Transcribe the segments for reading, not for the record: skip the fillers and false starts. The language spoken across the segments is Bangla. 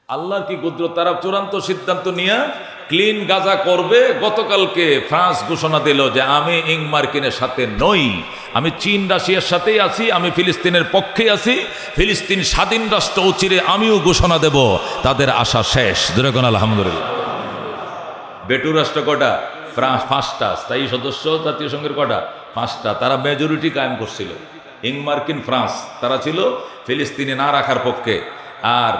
আল্লাহর কি কুদরত, তারা চূড়ান্ত সিদ্ধান্ত নিয়ে ক্লিন গাজা করবে। গতকালকে ফ্রান্স ঘোষণা দিল যে আমি মার্কিনের সাথে নই, আমি চীন রাশিয়ার সাথেই আছি, আমি ফিলিস্তিনের পক্ষে আছি, ফিলিস্তিন স্বাধীন রাষ্ট্র চিরে আমিও ঘোষণা দেব। তাদের আশা শেষ। যেরকম আলহামদুলিল্লাহ। বেটু রাষ্ট্র কটা? ফ্রান্স 5টা, স্থায়ী সদস্য জাতীয় সংঘের কটা? 5টা। তারা মেজরিটি কায়েম করছিল। মার্কিন ফ্রান্স তারা ছিল ফিলিস্তিনি না রাখার পক্ষে, আর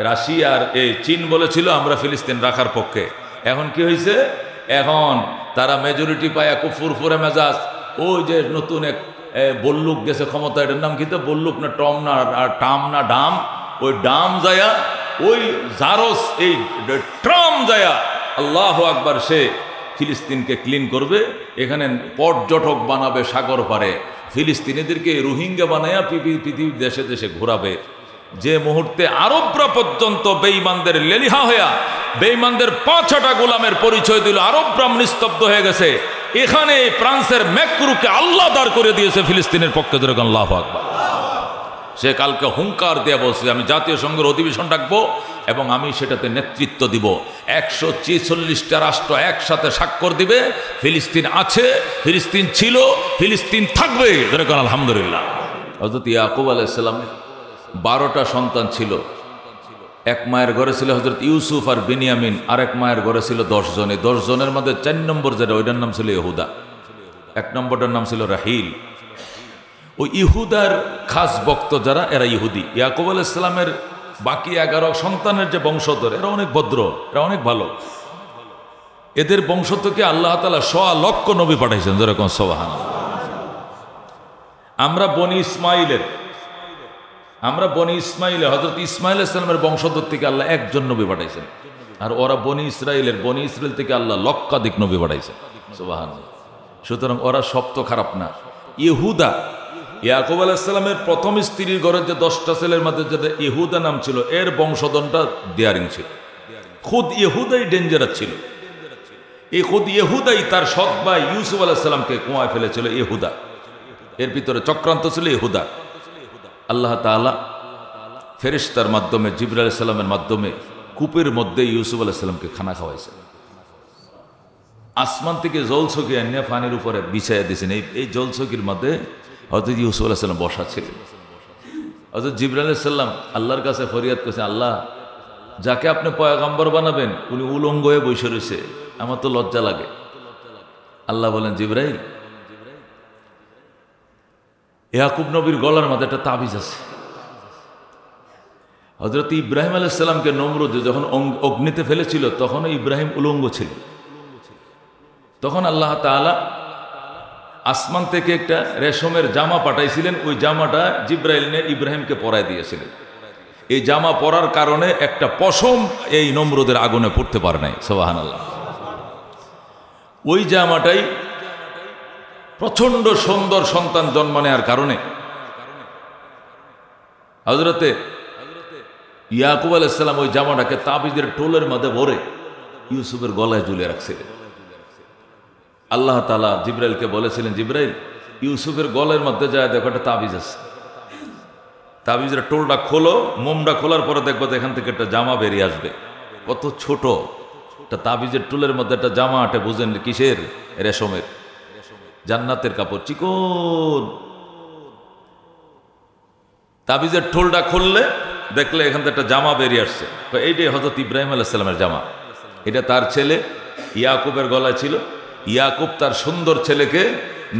রাশিয়ার এই চীন বলেছিল আমরা ফিলিস্তিন রাখার পক্ষে। এখন কি হয়েছে? এখন তারা মেজরিটি পায় খুব ফুরফুরে মেজাজ। ওই যে নতুন এক বল্লুক গেছে ক্ষমতা, এটার নাম কি তো বল্লুক না টম না টাম না ডাম, ওই ডাম যায়া ওই জারস এই ট্রাম যায়া আল্লাহু আকবার, সে ফিলিস্তিনকে ক্লিন করবে, এখানে পর্যটক বানাবে সাগর পারে, ফিলিস্তিনিদেরকে রোহিঙ্গা বানায়া পৃথিবীর দেশে দেশে ঘোরাবে। যে মুহূর্তে আরবরা পর্যন্ত বেঈমানদের লেলিহা হইয়া বেঈমানদের 5-6টা গোলামের পরিচয় দিল, আরবরা নিস্তব্ধ হয়ে গেছে। এখানে ফ্রান্সের ম্যাক্রুকে আল্লাহ দাঁড় করে দিয়েছে ফিলিস্তিনের পক্ষে। যেরকম আল্লাহু আকবার। সে কালকে হুঙ্কার দিয়ে বলছে আমি জাতীয় সংঘের অধিবেশন ডাকবো এবং আমি সেটাতে নেতৃত্ব দিব। 146টা রাষ্ট্র একসাথে স্বাক্ষর দিবে। ফিলিস্তিন আছে, ফিলিস্তিন ছিল, ফিলিস্তিন থাকবে। যেরকম আলহামদুলিল্লাহ। হযরত ইয়াকুব আলাইহিস সালামের 12টা সন্তান ছিল। এক মায়ের ঘরে ছিল হযরত ইউসুফ আর বিনিয়ামিন, আর এক মায়ের ঘরে ছিল 10 জন। এই 10 জনের মধ্যে 4 নম্বর যেটা, ওইটার নাম ছিল ইহুদা, 1 নম্বরটার নাম ছিল রাহিল। ওই ইহুদার খাস ভক্ত যারা, এরা ইহুদি। ইয়াকুব আলাইহিস সালামের বাকি 11 সন্তানের যে বংশধর, এরা অনেক ভদ্র, এরা অনেক ভালো। এদের বংশ থেকে আল্লাহ তাআলা 100 লক্ষ নবী পাঠাইছেন। যেরকম সুবহানাল্লাহ। আমরা বনি ইসমাইলে হযরত ইসমাইল আলাইহিস সালামের বংশধর থেকে আল্লাহ একজন নবী পাঠাইছেন, আর ওরা বনি ইসরাইল থেকে আল্লাহ লক্ষাধিক নবী পাঠাইছেন। সুবহানাল্লাহ। সুতরাং ওরা সব তো খারাপ না। ইহুদা, ইয়াকুব আলাইহিস সালামের প্রথম স্ত্রীর ঘরের যে 10টা ছেলের মধ্যে যেটা ইহুদা নাম ছিল, এর বংশধনটা দেয়ারিং ছিল। খুদ ইহুদাই ডেঞ্জারাস ছিল। এই খুদ ইহুদাই তার সৎ ভাই ইউসুফ আলাইহিস সালামকে কুয়ায় ফেলেছিল। ইহুদা, এর ভিতরে চক্রান্ত ছিল ইহুদা। আল্লাহ তাআলা ফেরেশতার মাধ্যমে, জিবরাইল আলাইহিস সালামের মাধ্যমে কূপের মধ্যে ইউসুফ আলাইহিস সালামকে খানা খাওয়াইছেন। আসমান থেকে জলছকি আনিয়া পানির উপরে বিছাইয়া দিয়েছেন। এই জলছকির মধ্যে হযরত ইউসুফ আলাইহিস সালাম বসা ছিলেন। হযরত জিবরাইল আলাইহিস সালাম আল্লাহর কাছে ফরিয়াদ করেছেন, আল্লাহ, যাকে আপনি পয়গম্বর বানাবেন উনি উলঙ্গ হয়ে বসে রয়েছে, আমার তো লজ্জা লাগে। আল্লাহ বলেন, জিবরাইল, ইয়াকুব নবীর গলার মধ্যে একটা তাবিজ আছে। হযরত ইব্রাহিম আলাইহিস সালামকে নমরুদ যখন অগ্নিতে ফেলেছিল, তখন ইব্রাহিম উলঙ্গ ছিল। তখন আল্লাহ তাআলা আসমান থেকে একটা রেশমের জামা পাঠাইছিলেন। ওই জামাটা জিবরাইল নিয়ে ইব্রাহিমকে পরায় দিয়েছিলেন। এই জামা পরার কারণে একটা পশম এই নমরুদের আগুনে পড়তে পারে নাই। সুবহানাল্লাহ। ওই জামাটাই প্রচন্ড সুন্দর সন্তান জন্ম নেওয়ার কারণে হযরতে ইয়াকুব আলাইহিস সালাম ওই জামাটাকে তাবিজের টোলের মধ্যে ভরে ইউসুফের গলায় ঝুলিয়ে রাখছিলেন। আল্লাহ তাআলা জিবরাইলকে বলেছিলেন, জিবরাইল, ইউসুফের গলার মধ্যে যায় দেখো একটা তাবিজ আছে, তাবিজের টোলটা খোলো, মোমটা খোলার পরে দেখবো এখান থেকে একটা জামা বেরিয়ে আসবে। কত ছোট একটা তাবিজের টোলের মধ্যে একটা জামা আটে, বুঝেন কিসের? রেশমের, জান্নাতের কাপড়, চিকন। তাবিজের টোলটা খুললে দেখলে এখান থেকে একটা জামা বেরিয়ে আসছে। এইটাই হযরত ইব্রাহিম আলাইহিস সালামের জামা। এটা তার ছেলে ইয়াকুবের গলায় ছিল। ইয়াকুব তার সুন্দর ছেলেকে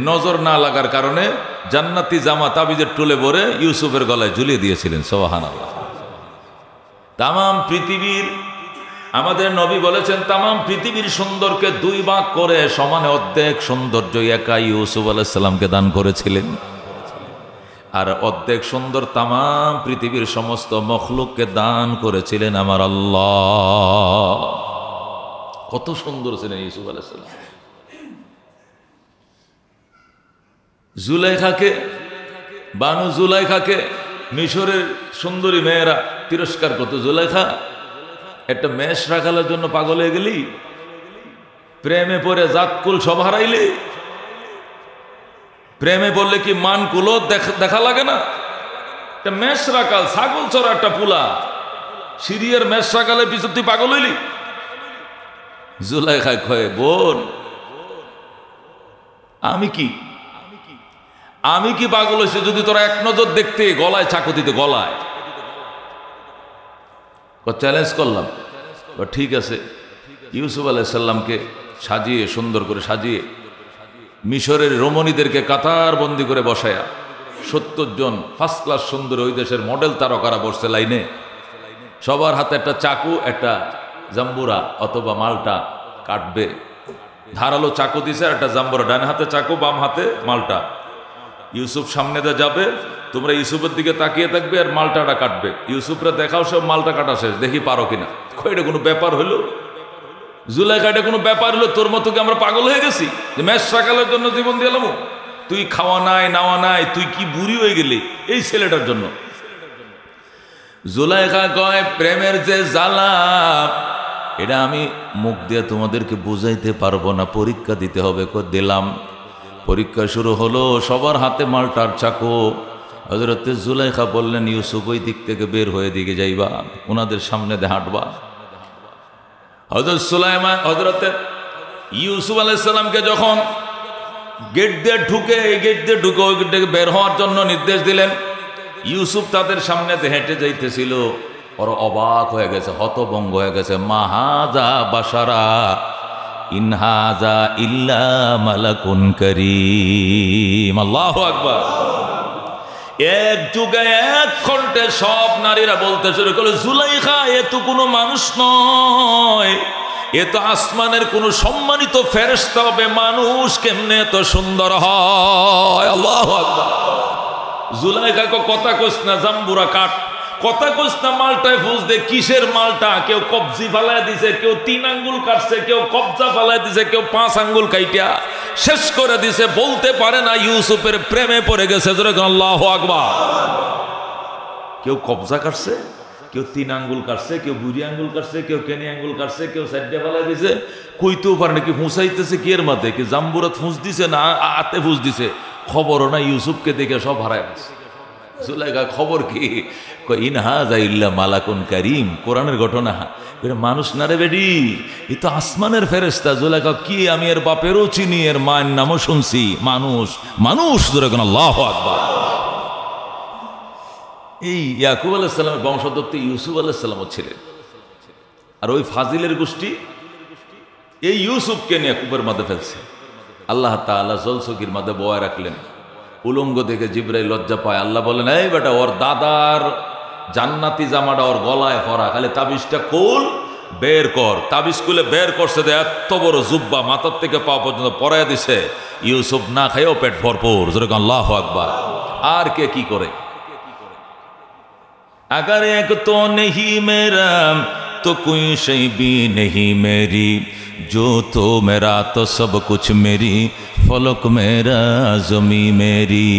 নজর না লাগার কারণে জান্নাতি জামা তাবিজের টোলে ভরে ইউসুফের গলায় ঝুলিয়ে দিয়েছিলেন। সুবহানাল্লাহ। তামাম পৃথিবীর, আমাদের নবী বলেছেন, তামাম পৃথিবীর সুন্দরকে 2 ভাগ করে সমানে অর্ধেক সৌন্দর্য একাই ইউসুফ আলাইহিস সালামকে দান করেছিলেন। আর অর্ধেক সুন্দর তামাম পৃথিবীর সমস্ত মখলুককে দান করেছিলেন আমার আল্লাহ। কত সুন্দর ছিলেন ইউসুফ আলাইহিস সালাম। জুলাইখাকে, বানু জুলাইখাকে মিশরের সুন্দরী মেয়েরা তিরস্কার করত। জুলাইখা, একটা মেষ রাখালের জন্য পাগল হয়ে গেলি, প্রেমে পড়ে জাতকুল সব হারাইলি, প্রেমে বললে কি মান কুলো দেখা লাগে না? একটা মেষ রাখাল, ছাগল চড়া একটা পুলা, সিরিয়ার মেষশাকালে পিছু তুই পাগল হইলি? জুলাইখায় কয়, বোন আমি কি পাগল হয়েছে যদি তোরা এক নজর দেখতে গলায় চাকু দিতে, গলায়। চ্যালেঞ্জ করলাম। ঠিক আছে। ইউসুফ আলাইহিস সালামকে সাজিয়ে, সুন্দর করে সাজিয়ে, মিশরের রমণীদেরকে কাতার বন্দি করে বসায়া 70 জন ফার্স্ট ক্লাস সুন্দর ওই দেশের মডেল তারকারা বসছে লাইনে। সবার হাতে একটা চাকু, একটা জাম্বুরা অথবা মালটা কাটবে। ধারালো চাকু দিছে, একটা জাম্বুরা, ডান হাতে চাকু, বাম হাতে মালটা। ইউসুফ সামনে দিয়ে যাবে, তোমরা ইউসুফের দিকে তাকিয়ে থাকবে আর মালটাটা কাটবে। ইউসুফরা দেখাও সব মালটা কাটা শেষ, দেখি পারো কিনা। এটা কোনো ব্যাপার হলো? জুলাইখা, এটা কোনো ব্যাপার হলো? তোর মতো কি আমরা পাগল হয়ে গেছি যে মেষশাকালের জন্য জীবন দিলাম? তুই খাওয়া নাই, নাওয়া নাই, তুই কি বুড়ি হয়ে গেলি এই ছেলেটার জন্য? জুলাইখা কয়, প্রেমের যে জ্বালা এটা আমি মুখ দিয়ে তোমাদেরকে বুঝাইতে পারবো না, পরীক্ষা দিতে হবে। দিলাম। পরীক্ষা শুরু হলো, সবার হাতে মালটার চাকু। হযরতে জুলাইখা বললেন, ইউসুফ ওই দিক থেকে বের হয়ে দিকে যাইবা, ওনাদের সামনে দিয়ে হাঁটবা। হযরতে ইউসুফ আলাইহিস সালামকে যখন গেট দিয়ে ঢুকে, এই গেট দিয়ে ঢুকে ওই গেট থেকে বের হওয়ার জন্য নির্দেশ দিলেন, ইউসুফ তাদের সামনে হেঁটে যাইতেছিল। ওরা অবাক হয়ে গেছে, হতভম্ব হয়ে গেছে। মাহাজা বাশারা ইনহাজা ইল্লা মালাকুন কারীম। আল্লাহু আকবার। এক যুগে এক কণ্ঠে সব নারীরা বলতে শুরু করলো, জুলাইখা এ তো কোনো মানুষ নয়, এ তো আসমানের কোনো সম্মানিত ফেরেশতা হবে। মানুষ কেমনে এত সুন্দর হয়? আল্লাহু আকবার। জুলাইখা কথা কইস না, জাম্বুরা কাট, কথা কইস না, মালটায় ফুস দে। কিসের মালটা? কেউ কবজি ফালায় দিছে, কেউ 3 আঙ্গুল কাটছে, কেউ কবজা ফালায় দিছে, কেউ 5 আঙ্গুল কাইটা শেষ করে দিছে। বলতে পারে না ইউসুফের প্রেমে পড়ে গেছে। আল্লাহু আকবার। কেউ কবজা কাটছে, কেউ 3 আঙ্গুল কাটছে, কেউ বুড়ি আঙ্গুল কাটছে, কেউ কেনি আঙ্গুল কাটছে, কেউ সাইডে ফালায় দিছে। কইতেও পারে না কি ফুঁসাইতেছে কি এর মাঝে, কি জাম্বুরাত ফুঁস দিছে না আতে ফুঁস দিছে, খবরও না। ইউসুফকে দেখে সব হারায় গেছে। জুলাইখা খবর কি? ইনহাজা ইল্লা মালাকুন কারীম, কোরআনের ঘটনা। মানুষ না রে বেডি, এ তো আসমানের ফেরেশতা। জুলাইখা কি, আমি এর বাপেরও চিনি, এর মায়ের নামও শুনছি। মানুষ, মানুষ। আল্লাহু আকবার। এই ইয়াকুব আলাইহিস সালামের বংশধর ইউসুফ আলাইহিস সালামও ছিলেন। আর ওই ফাজিলের গোষ্ঠী এই ইউসুফকে নিয়ে কূপের মধ্যে ফেলছে। আল্লাহ তাআলা জলসকির মধ্যে বয় রাখলেন। উলঙ্গ দেখে জিবরাইল লজ্জা পায়। আল্লাহ বলেন, এই বেটা, ওর দাদার জান্নাতি জামাটা ওর গলায় পরা, খালি তাবিজটা খুল, বের কর। তাবিজ খুলে বের করছে, এত বড় জুব্বা মাথার থেকে পা পর্যন্ত পরাইয়া দিছে। ইউসুফ না খাইও পেট ভরপুর। আল্লাহু আকবার। আর কে কি করে? अगर एक तो नहीं मेरा तो कोई शै भी नहीं मेरी, जो तो मेरा तो सब कुछ मेरी, फलक मेरा जमी मेरी।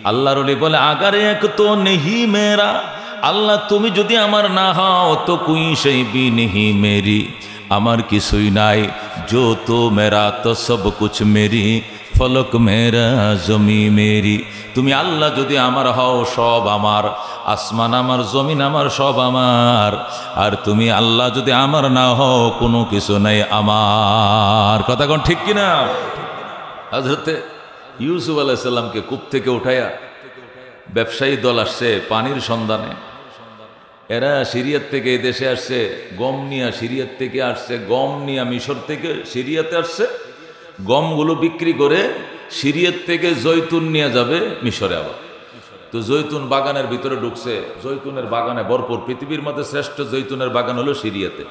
আল্লাহর ওলি বলে, আগার এক তো নেহি মেরা, আল্লাহ তুমি যদি আমার না হও তো কুই শৈ ভি নেহি মেরি, আমার কিছুই নাই। जो तो मेरा तो सब कुछ मेरी, फलक मेरा जमी मेरी। তুমি আল্লাহ যদি আমার হও, সব আমার, আসমান আমার, জমিন আমার, সব আমার। আর তুমি আল্লাহ যদি আমার না হও, কোনো কিছু নাই আমার। কথা কোন ঠিক কিনা? হযরতে ইউসুফ আলাইহিস সালামকে কূপ থেকে উঠাইয়া ব্যবসায়ী দল আসছে পানির সন্ধানে। এরা সিরিয়ার থেকে এই দেশে আসছে গম নিয়ে, সিরিয়ার থেকে আসছে গম নিয়ে, মিশর থেকে সিরিয়াতে আসছে। গমগুলো বিক্রি করে সিরিয়ার থেকে জৈতুন নিয়ে যাবে মিশরে। আবার তো জৈতুন বাগানের ভিতরে ঢুকছে। জৈতুনের বাগানে ভরপুর। পৃথিবীর মধ্যে শ্রেষ্ঠ জৈতুনের বাগান হলো সিরিয়াতে।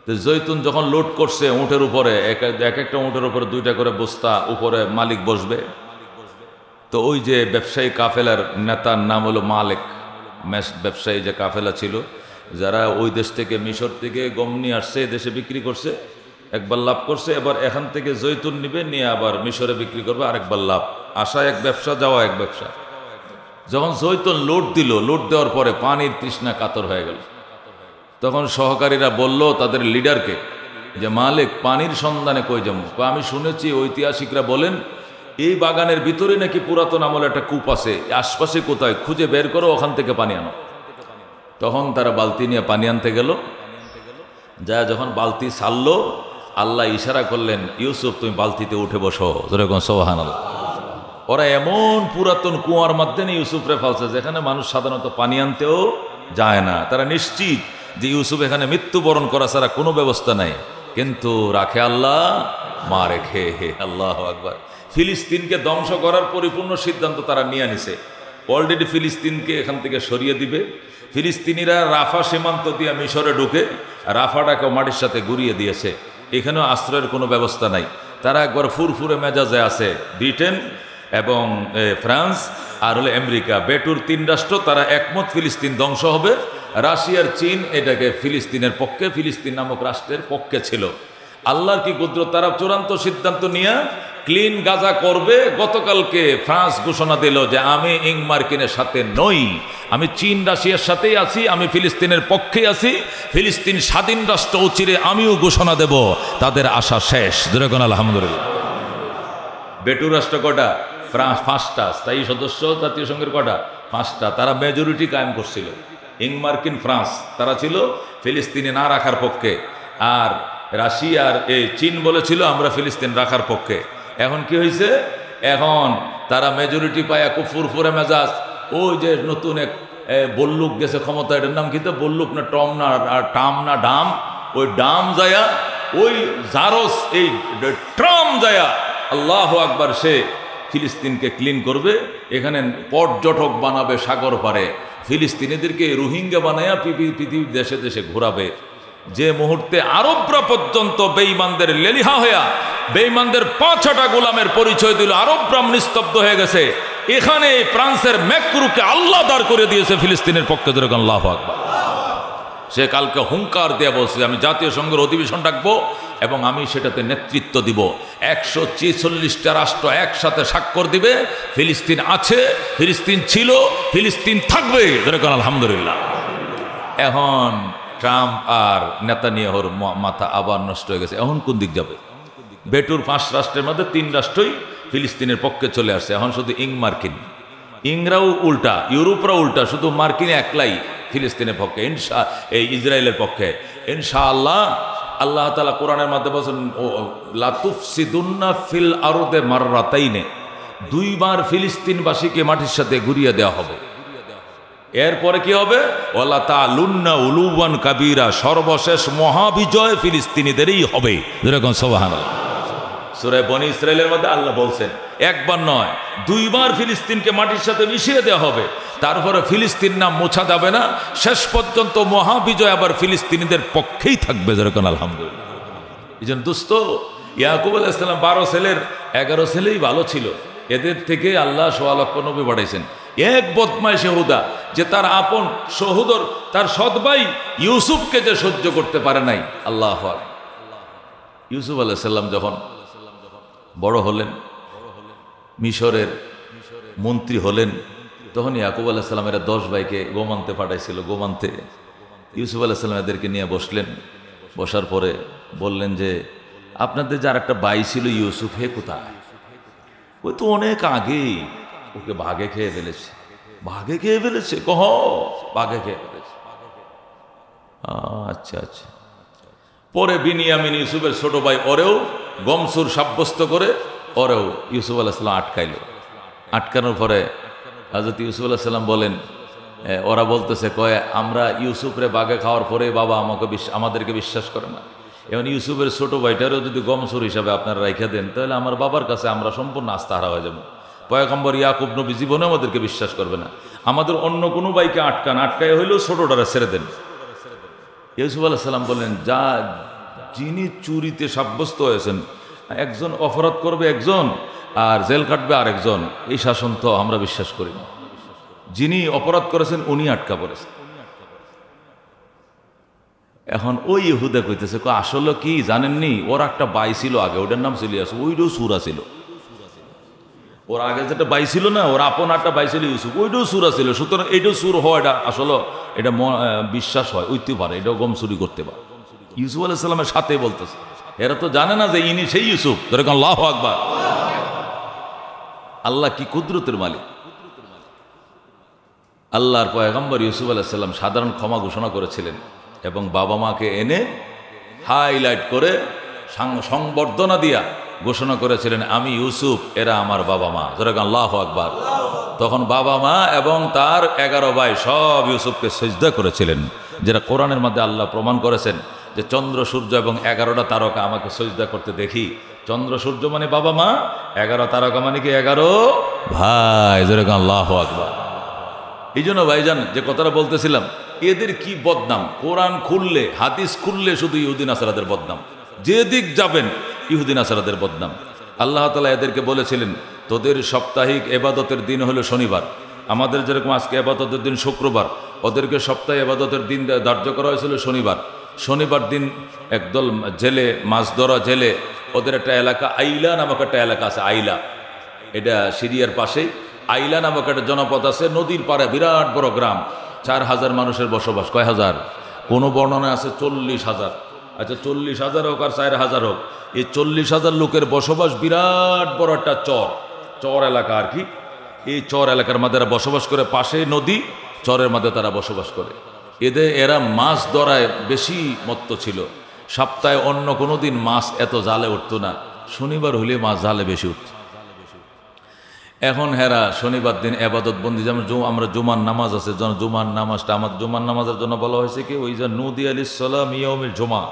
তো জৈতুন যখন লোড করছে উঁটের উপরে, এক একটা উঁটের উপরে 2টা করে বস্তা, উপরে মালিক বসবে। তো ওই যে ব্যবসায়ী কাফেলার নেতার নাম হলো মালিক। ব্যবসায়ী যে কাফেলা ছিল, যারা ওই দেশ থেকে মিশর থেকে গম নিয়ে আসছে, দেশে বিক্রি করছে, একবার লাভ করছে। এবার এখান থেকে জৈতুন নিবে, নিয়ে আবার মিশরে বিক্রি করবে, আরেকবার লাভ। আসা এক ব্যবসা, যাওয়া এক ব্যবসা। যখন জৈতুন লোড দিল, লোড দেওয়ার পরে পানির তৃষ্ণা কাতর হয়ে গেল। তখন সহকারীরা বলল তাদের লিডারকে যে, মালিক, পানির সন্ধানে কই যাবো? আমি শুনেছি ঐতিহাসিকরা বলেন এই বাগানের ভিতরে নাকি পুরাতন আমলে একটা কূপ আছে, আশপাশে কোথায় খুঁজে বের করো, ওখান থেকে পানি আনো। তখন তারা বালতি নিয়ে পানি আনতে গেল, যা যখন বালতি ছাড়লো আল্লাহ ইশারা করলেন, ইউসুফ তুমি বালতিতে উঠে বসো, যেরকম সুবহানাল্লাহ। ওরা এমন পুরাতন কুয়ার মাধ্যমে ইউসুফরে ফালছে যেখানে মানুষ সাধারণত পানি আনতেও যায় না। তারা নিশ্চিত যে ইউসুফ এখানে মৃত্যুবরণ করা ছাড়া কোনো ব্যবস্থা নাই, কিন্তু রাখে আল্লাহ মা রেখে। হে আল্লাহু আকবার। ফিলিস্তিনকে ধ্বংস করার পরিপূর্ণ সিদ্ধান্ত তারা নিয়ে নিছে। অলরেডি ফিলিস্তিনকে এখান থেকে সরিয়ে দিবে। ফিলিস্তিনিরা রাফা সীমান্ত দিয়ে মিশরে ঢুকে রাফাটাকে মাটির সাথে গুড়িয়ে দিয়েছে। এখানেও আশ্রয়ের কোনো ব্যবস্থা নাই। তারা একবার ফুরফুরে মেজাজে আছে। ব্রিটেন এবং ফ্রান্স আর হলো আমেরিকা, বেটুর 3 রাষ্ট্র, তারা একমত ফিলিস্তিন ধ্বংস হবে। রাশিয়ার চীন এটাকে ফিলিস্তিনের পক্ষে, ফিলিস্তিন নামক রাষ্ট্রের পক্ষে ছিল। আল্লাহর কি কুদরত, তারা চূড়ান্ত সিদ্ধান্ত নিয়ে ক্লিন গাজা করবে। গতকালকে ফ্রান্স ঘোষণা দিল যে আমি মার্কিনের সাথে নই, আমি চীন রাশিয়ার সাথেই আছি, আমি ফিলিস্তিনের পক্ষে আছি। ফিলিস্তিন স্বাধীন রাষ্ট্র অচিরে আমিও ঘোষণা দেব। তাদের আশা শেষ। যেরকম আলহামদুলিল্লাহ। বেটু রাষ্ট্র কটা? ফ্রান্স 5টা, স্থায়ী সদস্য জাতীয় সংঘের কটা? 5টা। তারা মেজরিটি কায়েম করছিল। মার্কিন ফ্রান্স তারা ছিল ফিলিস্তিনি না রাখার পক্ষে, আর রাশিয়ার চীন বলেছিল আমরা ফিলিস্তিন রাখার পক্ষে। এখন কি হয়েছে? এখন তারা মেজরিটি পায়া খুব ফুরফুরে মেজাজ। ওই যে নতুন এক বল্লুক গেছে ক্ষমতা, এটার নাম কি? তো বল্লুক না টম না টাম না ডাম, ওই ডাম যায়া ওই জারস এই ট্রাম যায়া আল্লাহু আকবার, সে ফিলিস্তিনকে ক্লিন করবে। এখানে পর্যটক বানাবে সাগর পারে, ফিলিস্তিনিদেরকে রোহিঙ্গা বানায়া পৃথিবীর দেশে দেশে ঘোরাবে। যে মুহূর্তে আরবরা পর্যন্ত বেঈমানদের লেলিহা হইয়া বেঈমানদের 5-6টা গোলামের পরিচয় দিল, আরবরা নিস্তব্ধ হয়ে গেছে। এখানে ফ্রান্সের ম্যাক্রুকে আল্লাহ দাঁড় করে দিয়েছে ফিলিস্তিনের পক্ষে। যেরকম আল্লাহু আকবার। সে কালকে হুঙ্কার দিয়ে বলছে আমি জাতীয় সংঘের অধিবেশন ডাকবো এবং আমি সেটাতে নেতৃত্ব দিব। 146টা রাষ্ট্র একসাথে স্বাক্ষর দিবে। ফিলিস্তিন আছে, ফিলিস্তিন ছিল, ফিলিস্তিন থাকবে। যেরকম আলহামদুলিল্লাহ। এখন ট্রাম্প আর নেতানিয়াহুর মাথা আবার নষ্ট হয়ে গেছে। এখন কোন দিক যাবে? বেটুর 5 রাষ্ট্রের মধ্যে 3 রাষ্ট্রই ফিলিস্তিনের পক্ষে চলে আসছে। এখন শুধু মার্কিন, ইংরাও উল্টা, ইউরোপরাও উল্টা, শুধু মার্কিন একলাই ফিলিস্তিনের পক্ষে, এই ইসরায়েলের পক্ষে। ইনশাআল্লাহ আল্লাহ তাআলা কোরআনের মধ্যে বলেন লা তুফসিদুন্না ফিল আরদে মাররাতাইনে, 2বার ফিলিস্তিনবাসীকে মাটির সাথে ঘুরিয়ে দেওয়া হবে। এরপরে কি হবে? ওয়ালা তালুন্না উলুওয়ান কাবীরা, সর্বশেষ মহাবিজয় ফিলিস্তিনিদেরই হবে। যেরকম সুবহানাল্লাহ। সূরা বনী ইসরাইলের মধ্যে আল্লাহ বলছেন একবার নয় 2বার ফিলিস্তিনকে মাটির সাথে মিশিয়ে দেওয়া হবে। তারপরে ফিলিস্তিন নাম মোছা যাবে না, শেষ পর্যন্ত মহাবিজয় আবার ফিলিস্তিনিদের পক্ষেই থাকবে। যেরকম আলহামদুলিল্লাহ। এই জন্য দোস্ত, ইয়াকুব আলাইহিস সালাম 12 ছেলের 11 ছেলেই ভালো ছিল। এদের থেকে আল্লাহ 1.25 লক্ষ নবী পাঠাইছেন। এক বদমাইশ ইহুদা, যে তার আপন সহোদর তার সৎ ভাই ইউসুফকে যে সহ্য করতে পারে নাই। আল্লাহু আকবার। ইউসুফ আলাইহিস সালাম যখন বড় হলেন, মিশরের মন্ত্রী হলেন, তখন ইয়াকুব আলাইহিস সালাম এরা 10 ভাইকে গোমান্তে পাঠাইছিল। গোমান্তে ইউসুফ আলাইহিস সালাম এদেরকে নিয়ে বসলেন। বসার পরে বললেন যে আপনাদের যার একটা ভাই ছিল ইউসুফ, হে কোথায়? ওই তো অনেক আগেই ওকে বাঘে খেয়ে ফেলেছে। বাঘে খেয়ে ফেলেছে? কহ বাঘে খেয়ে ফেলেছে। আচ্ছা আচ্ছা। পরে বিনিয়ামিন ইউসুফের ছোট ভাই, ওরেও গমসুর সাব্যস্ত করে ওরেও ইউসুফ আলাইহিস সালাম আটকাইল। আটকানোর পরে হযরত ইউসুফ আলাইহিস সালাম বলেন, ওরা বলতেছে কয় আমরা ইউসুফরে বাঘে খাওয়ার পরে বাবা আমাদেরকে বিশ্বাস করে না। এবং ইউসুফের ছোট ভাইটারও যদি গমসুর হিসাবে আপনারা রাইখা দেন, তাহলে আমার বাবার কাছে আমরা সম্পূর্ণ আস্থাহারা হয়ে যাব। পয়গম্বর ইয়াকুব নবী জীবনে আমাদেরকে বিশ্বাস করবে না। আমাদের অন্য কোনো ভাইকে আটকায় হইলেও ছোটটারা ছেড়ে দেন। ইউসুফ আলাইহিস সালাম বললেন, যা যিনি চুরিতে সাব্যস্ত হয়েছেন, একজন অপরাধ করবে একজন আর জেল কাটবে আরেকজন, এই শাসন তো আমরা বিশ্বাস করি না। যিনি অপরাধ করেছেন উনি আটকা পড়েছেন। এখন ওই ইহুদা কইতেছে, আসলে কি জানেননি, ওর একটা বাই ছিল আগে, ওটার নাম ছিল ইউসুফ, ওইটাও সুরা ছিল। ওর আগে যেটা বাই ছিল না, ওর আপন একটা বাই ছিল ইউসুফ, ওইটাও সুরা ছিল। সুতরাং এইটাও সুর হয়, এটা আসলে এটা বিশ্বাস হয়, উঠতে পারে, এটাও গম চুরি করতে পারে। ইউসুফ আলাইহিস সালামের সাথে বলতেছে, এরা তো জানে না যে ইনি সেই ইউসুফ। যেরকম আল্লাহু আকবার। আল্লাহ কি কুদরতের মালিক। আল্লাহর পয়গম্বর ইউসুফ আলাইহিস সালাম সাধারণ ক্ষমা ঘোষণা করেছিলেন এবং বাবা মাকে এনে হাইলাইট করে সংবর্ধনা দিয়া ঘোষণা করেছিলেন, আমি ইউসুফ, এরা আমার বাবা মা। যেরকম আল্লাহু আকবার। তখন বাবা মা এবং তার 11 ভাই সব ইউসুফকে সিজদা করেছিলেন, যেটা কোরআনের মধ্যে আল্লাহ প্রমাণ করেছেন যে চন্দ্র সূর্য এবং 11টা তারকা আমাকে সিজদা করতে দেখি। চন্দ্র সূর্য মানে বাবা মা, 11 তারকা মানে কি 11 ভাই। যেরকম আল্লাহু আকবার। এই জন্য ভাইজান যে কথাটা বলতেছিলাম, এদের কি বদনাম, কোরআন খুললে হাদিস খুললে শুধু ইহুদি নাসারাদের বদনাম, যেদিক যাবেন ইহুদি নাসারাদের বদনাম। আল্লাহ তাআলা এদেরকে বলেছিলেন, তোদের সাপ্তাহিক এবাদতের দিন হলো শনিবার, আমাদের যেরকম আজকে এবাদতের দিন শুক্রবার, ওদেরকে সপ্তাহে এবাদতের দিন ধার্য করা হয়েছিল শনিবার। শনিবার দিন একদল জেলে, মাছ ধরা জেলে, ওদের একটা এলাকা আইলা নামক একটা এলাকা আছে, আইলা, এটা সিরিয়ার পাশেই। আইলা নামক একটা জনপদ আছে, নদীর পাড়ে বিরাট বড় গ্রাম, 4000 মানুষের বসবাস। কয় হাজার? কোনো বর্ণনা আছে 40,000। আচ্ছা 40,000 হোক আর 4000 হোক, এই 40,000 লোকের বসবাস, বিরাট বড় একটা চর এলাকা আর কি। এই চর এলাকার মধ্যে এরা বসবাস করে, পাশে নদী, চরের মধ্যে তারা বসবাস করে। এরা মাছ ধরায় বেশি মত্ত ছিল। সপ্তাহে অন্য কোনো দিন মাছ এত জালে উঠতো না, শনিবার হলে মাছ জালে বেশি উঠত। এখন হেরা শনিবার দিন এবাদত বন্দি, যেমন আমরা জুমার নামাজ আছে, জুমার নামাজটা আমার জুমার নামাজের জন্য বলা হয়েছে কি, ওই যে নূদি আলাইহিস সালাম ইয়াউমিল জুমা,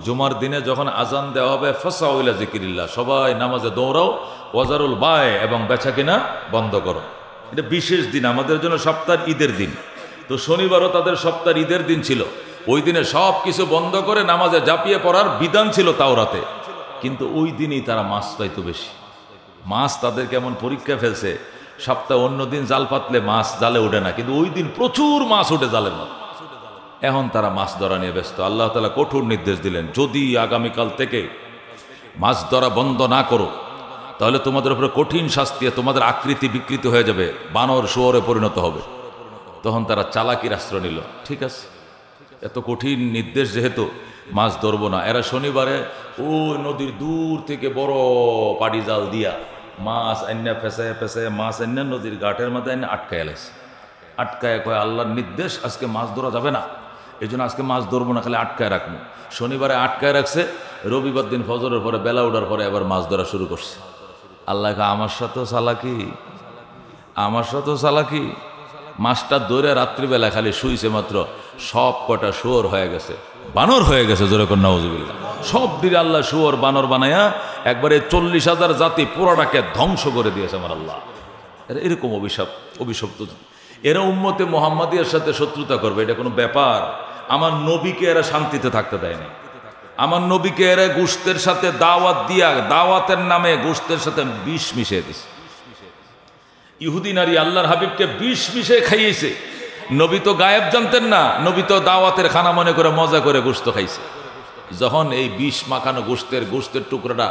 জুমার দিনে যখন আজান দেওয়া হবে, ফাসাউ ইলা যিকরিল্লাহ, সবাই নামাজে দৌড়াও, ওয়াজারুল বায়, এবং বেচা কিনা বন্ধ করো। এটা বিশেষ দিন আমাদের জন্য, সপ্তাহের ঈদের দিন। তো শনিবারও তাদের সপ্তাহের ঈদের দিন ছিল। ওই দিনে সব কিছু বন্ধ করে নামাজে ঝাঁপিয়ে পড়ার বিধান ছিল তাওরাতে। কিন্তু ওই দিনই তারা মাছ পাইতো বেশি। মাছ তাদের কেমন পরীক্ষা ফেলছে, সপ্তাহে অন্য দিন জাল পাতলে মাছ জালে ওঠে না, কিন্তু ওই দিন প্রচুর মাছ ওঠে জালের মধ্যে। এখন তারা মাছ ধরা নিয়ে ব্যস্ত। আল্লাহ তাআলা কঠোর নির্দেশ দিলেন, যদি আগামীকাল থেকে মাছ ধরা বন্ধ না করো, তাহলে তোমাদের উপরে কঠিন শাস্তি, তোমাদের আকৃতি বিকৃত হয়ে যাবে, বানর শুয়োরে পরিণত হবে। তখন তারা চালাকির আশ্রয় নিল। ঠিক আছে, এত কঠিন নির্দেশ যেহেতু, মাছ ধরবো না। এরা শনিবারে ওই নদীর দূর থেকে বড় পাড়ি জাল দিয়া মাছ আন্না ফেসায় ফেসায় মাছ আন্না নদীর ঘাটের মধ্যে আন্না আটকায় এলাইছে। আটকায় কয়, আল্লাহর নির্দেশ, আজকে মাছ ধরা যাবে না, এই জন্য আজকে মাছ ধরবো না, খালি আটকায় রাখবো। শনিবারে আটকায় রাখছে, রবিবার দিন ফজরের পরে বেলা ওঠার পরে আবার মাছ ধরা শুরু করছে। আল্লাহ আমার সাথেও চালাকি, মাছটা ধরে রাত্রিবেলা খালি শুইছে মাত্র, সব কটা শুয়োর হয়ে গেছে, বানর হয়ে গেছে। জোরে কর নাউজুবিল্লাহ। সব দিকে আল্লাহ শুয়োর বানর বানায়া একবারে 40,000 জাতি পুরাটাকে ধ্বংস করে দিয়েছে আমার আল্লাহ। এরকম অভিশপ্ত। এরা উম্মতে মুহাম্মাদিয়ার সাথে শত্রুতা করবে, এটা কোনো ব্যাপার? আমার নবীকে এরা শান্তিতে থাকতে দেয় না। আমার নবীকে এরা গোশতের সাথে দাওয়াত দিয়া, দাওয়াতের নামে গোশতের সাথে বিষ মিশিয়ে দিছে। ইহুদি নারী আল্লাহর হাবিবকে বিষ মিশিয়ে খাইয়েছে। নবী তো গায়েব জানতেন না, নবী তো দাওয়াতের খানা মনে করে মজা করে গোশত খাইছে। যখন এই বিষ মাখানো গোশতের টুকরাটা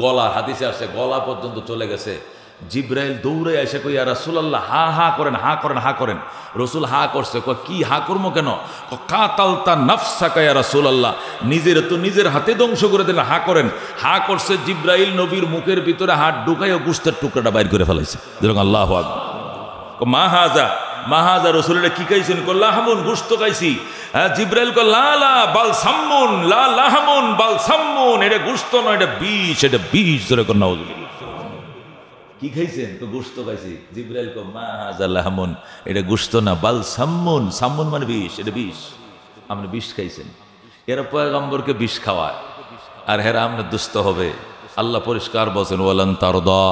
গলা, হাদিসে আসছে গলা পর্যন্ত চলে গেছে, জিব্রাইল দৌড়ে এসে কই, ইয়া রাসূলুল্লাহ, হা করেন। রসুল হা করছে। কি হা করবো কেন? কাতালতা নাফসাকা ইয়া রাসূলুল্লাহ, নিজের হাতে ধ্বংস করে দিলেন, হা করেন। হা করছে, জিব্রাইল নবীর মুখের ভিতরে হাত ঢুকাইয়া গোশতের টুকরাটা বাইর করে ফেলাইছে। যেরকম আল্লাহু আকবার। মাহাজা রসুল, এটা কি খাইছেন? লাহামুন, গোশত খাইছি। হ্যাঁ, জিব্রাইল কল লা বাল সাম্মুন, লাহামুন বাল সাম্মুন, এটা গোশত নয়, এটা বিষ। যেরকম নাউজুবিল্লাহ। কি খাইছেন? তো গোশত খাইছি। জিব্রাইল কো মাহাজা লাহামুন, এটা গোশত না, বাল সাম্মুন মানে বিষ, এটা বিষ, আপনি বিষ খাইছেন। এরা পয়গম্বরকে বিষ খাওয়ায়, আর হেরা আমরা দুস্থ হবে। আল্লাহ পরিষ্কার বলেন, ওয়ালান তারদা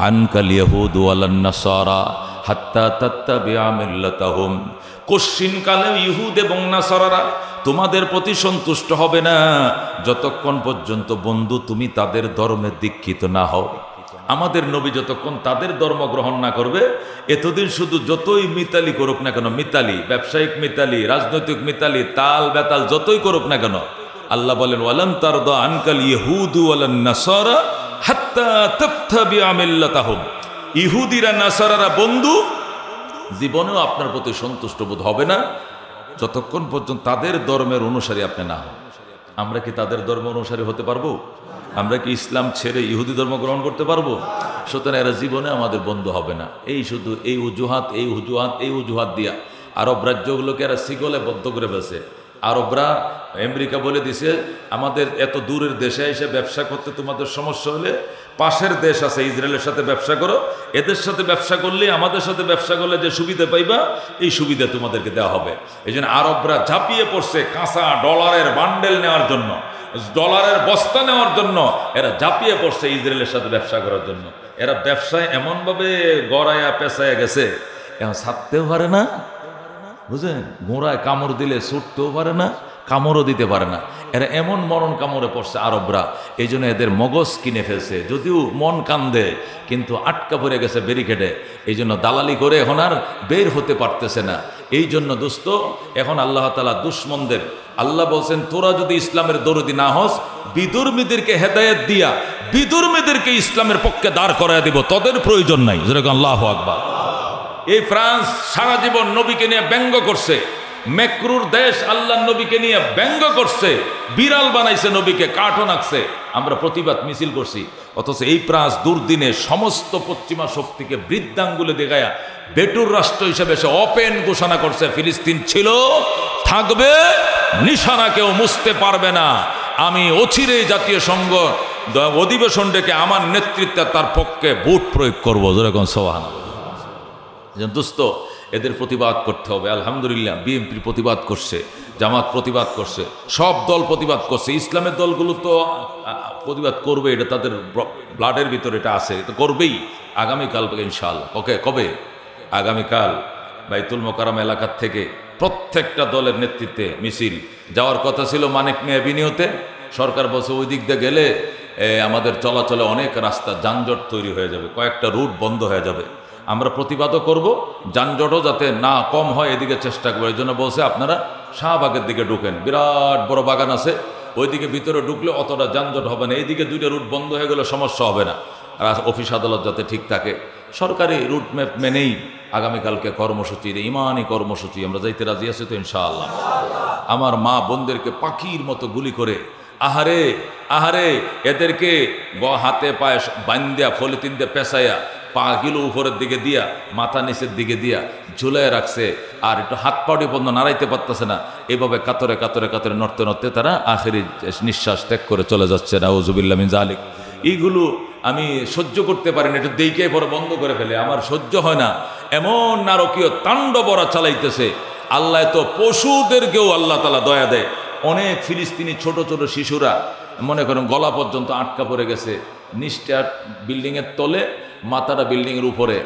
আনকাল ইয়াহুদ ওয়ালান নাসারা হাত্তা তাত্তাবিআ মিল্লাতাহুম, কোশ্চিনকালে ইহুদ এবং নাসারারা তোমাদের প্রতি সন্তুষ্ট হবে না যতক্ষণ পর্যন্ত বন্ধু তুমি তাদের ধর্মে দীক্ষিত না হও। আমাদের নবী যতক্ষণ তাদের ধর্ম গ্রহণ না করবে, এতদিন শুধু যতই মিতালি করুক না কেন, মিতালি, ব্যবসায়িক মিতালি, রাজনৈতিক মিতালি, তাল বেতাল যতই করুক না কেন, আল্লাহ বলেন, ওয়ালান তারদা আনকাল ইয়াহুদু ওয়ালান নাসারা হাত্তা তাত্তাবিআ মিল্লাতাহুম, ইহুদিরা নাসারারা বন্ধু জীবনেও আপনার প্রতি সন্তুষ্ট বোধ হবে না যতক্ষণ পর্যন্ত তাদের ধর্মের অনুসারী আপনি না হন। আমরা কি তাদের ধর্ম অনুসারী হতে পারবো? আমরা কি ইসলাম ছেড়ে ইহুদি ধর্ম গ্রহণ করতে পারবো? সুতরাং এরা জীবনে আমাদের বন্ধু হবে না। এই শুধু এই অজুহাত দিয়া আরব রাজ্যগুলোকে এরা শিকলে বদ্ধ করে ফেলছে। আরবরা, আমেরিকা বলে দিছে, আমাদের এত দূরের দেশে এসে ব্যবসা করতে তোমাদের সমস্যা হলে পাশের দেশ আছে ইসরায়েলের সাথে ব্যবসা করো, এদের সাথে ব্যবসা করলে, আমাদের সাথে ব্যবসা করলে যে সুবিধা পাইবা এই সুবিধা তোমাদেরকে দেওয়া হবে। এই জন্য আরবরা ঝাঁপিয়ে পড়ছে কাঁচা ডলারের বান্ডেল নেওয়ার জন্য, ডলারের বস্তা নেওয়ার জন্য এরা ঝাঁপিয়ে পড়ছে ইসরায়েলের সাথে ব্যবসা করার জন্য। এরা ব্যবসায় এমনভাবে গড়ায়া পেঁচায়া গেছে, এখন ছাড়তেও পারে না, বুঝলেন, গোড়ায় কামড় দিলে ছুটতেও পারে না, কামড়ও দিতে পারে না। এরা এমন মরণ কামড়ে পড়ছে আরবরা, এই জন্য এদের মগজ কিনে ফেলছে। যদিও মন কান্দে, কিন্তু আটকা পড়ে গেছে ব্যারিকেডে, এই জন্য দালালি করে এখন আর বের হতে পারতেছে না। এই জন্য দোস্ত, এখন আল্লাহ তাআলা দুশ্মনদের, আল্লাহ বলছেন তোরা যদি ইসলামের দরদি না হস, বিদুর্মীদেরকে হেদায়েত দিয়া বিদুর্মীদেরকে ইসলামের পক্ষে দাঁড় করায় দিব, তোদের প্রয়োজন নাই। যেরকম আল্লাহু আকবার। এই ফ্রান্স সারা জীবন নবীকে নিয়ে ব্যঙ্গ করছে, মেক্রুর দেশ আল্লাহ নবীকে নিয়ে ব্যঙ্গ করছে, বিড়াল বানাইছে নবীকে, কার্টুন আঁকছে, আমরা প্রতিবাদ মিছিল করছি। অথচ এই ফ্রান্স দুর্দিনে সমস্ত পশ্চিমা শক্তিকে বৃদ্ধাঙ্গুলে দেখায়া বেটুর রাষ্ট্র হিসেবে সে ওপেন ঘোষণা করছে, ফিলিস্তিন ছিল, থাকবে, নিশানা কেউ মুছতে পারবে না। আমি অচিরেই জাতীয় সংঘ অধিবেশন ডেকে আমার নেতৃত্বে তার পক্ষে ভোট প্রয়োগ করবো। যেরকম সুবহানাল্লাহ। দোস্ত, এদের প্রতিবাদ করতে হবে। আলহামদুলিল্লাহ, বিএনপি প্রতিবাদ করছে, জামাত প্রতিবাদ করছে, সব দল প্রতিবাদ করছে। ইসলামের দলগুলো তো প্রতিবাদ করবে, এটা তাদের ব্লাডের ভিতরে এটা আছে, এটা করবেই। আগামীকাল ইনশাআল্লাহ, কবে? আগামীকাল বাইতুল মোকাররম এলাকার থেকে প্রত্যেকটা দলের নেতৃত্বে মিছিল যাওয়ার কথা ছিল মানিক মিয়া এভিনিউতে। সরকার বলছে ওই দিক দিয়ে গেলে আমাদের চলাচলে অনেক রাস্তা যানজট তৈরি হয়ে যাবে, কয়েকটা রুট বন্ধ হয়ে যাবে। আমরা প্রতিবাদও করব, যানজটও যাতে না কম হয় এদিকে চেষ্টা করবো। এই জন্য বলছে আপনারা শাহবাগের দিকে ঢুকেন, বিরাট বড় বাগান আছে, ওইদিকে ভিতরে ঢুকলে অতটা যানজট হবে না। এইদিকে দুইটা রুট বন্ধ হয়ে গেলে সমস্যা হবে না, আর অফিস আদালত যাতে ঠিক থাকে। সরকারি রুট ম্যাপ মেনেই আগামীকালকে কর্মসূচি, ইমানি কর্মসূচি, আমরা যাইতে রাজি আছি তো ইনশাআল্লাহ। আমার মা বোনদেরকে পাখির মতো গুলি করে, আহারে আহারে, এদেরকে হাতে পায়ে বান্দিয়া ফলিতিন দিয়ে পেঁচাইয়া পা গিলো উপরের দিকে দিয়া, মাথা নিচের দিকে দিয়া ঝুলাই রাখছে, আর একটু হাত পাউডি বন্ধ নাড়াইতে পারতেছে না। এভাবে কাতরে কাতরে কাতরে নড়তে নড়তে তারা আখেরি নিঃশ্বাস ত্যাগ করে চলে যাচ্ছে। নাউযুবিল্লাহ মিন যালিক। এইগুলো আমি সহ্য করতে পারি না, একটু দেখে পরে বন্ধ করে ফেলে, আমার সহ্য হয় না। এমন নারকীয় তাণ্ডবরা চালাইতেছে। আল্লাহ তো পশুদেরকেও আল্লাহ তাআলা দয়া দেয়। অনেক ফিলিস্তিনি ছোট ছোট শিশুরা মনে করেন গলা পর্যন্ত আটকা পড়ে গেছে, নিচটা বিল্ডিংয়ের তলে, মাথাটা বিল্ডিংয়ের উপরে,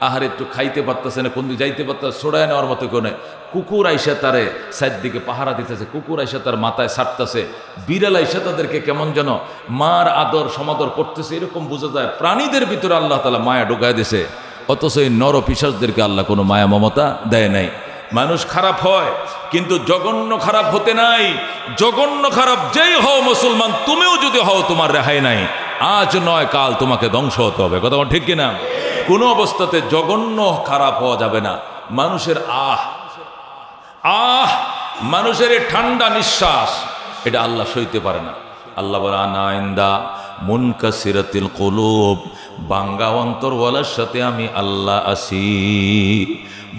আহার একটু খাইতে পারতেছে না, কোন দিকে যাইতে পারতেছে, ছড়ায় নেওয়ার মতো কোনো। কুকুর আইসা তারে সাইড দিকে পাহারা দিতেছে, কুকুর আইসা তার মাথায় ছাড়তেছে, বিড়াল আইসা তাদেরকে কেমন যেন মার আদর সমাদর করতেছে, এরকম বোঝা যায় প্রাণীদের ভিতরে আল্লাহ তাআলা মায়া ঢুকায় দিছে। অথচ এই নর পিশাচদেরকে আল্লাহ কোনো মায়া মমতা দেয় নাই। মানুষ খারাপ হয়, কিন্তু জঘন্য খারাপ হতে নাই। জঘন্য খারাপ যেই হও মুসলমান, তুমিও যদি হও, তোমার রেহাই নাই। আজ নয় কাল তোমাকে ধ্বংস হতে হবে। কথা ঠিক কিনা? কোনো অবস্থাতে জঘন্য খারাপ হওয়া যাবে না। মানুষের মানুষের এই ঠান্ডা নিঃশ্বাস, এটা আল্লাহ সইতে পারে না। আল্লাহ বলে আনা ইনদা মুনকাসিরাতিল কুলুব, বাঙ্গা অন্তরওয়ালার সাথে আমি আল্লাহ আছি।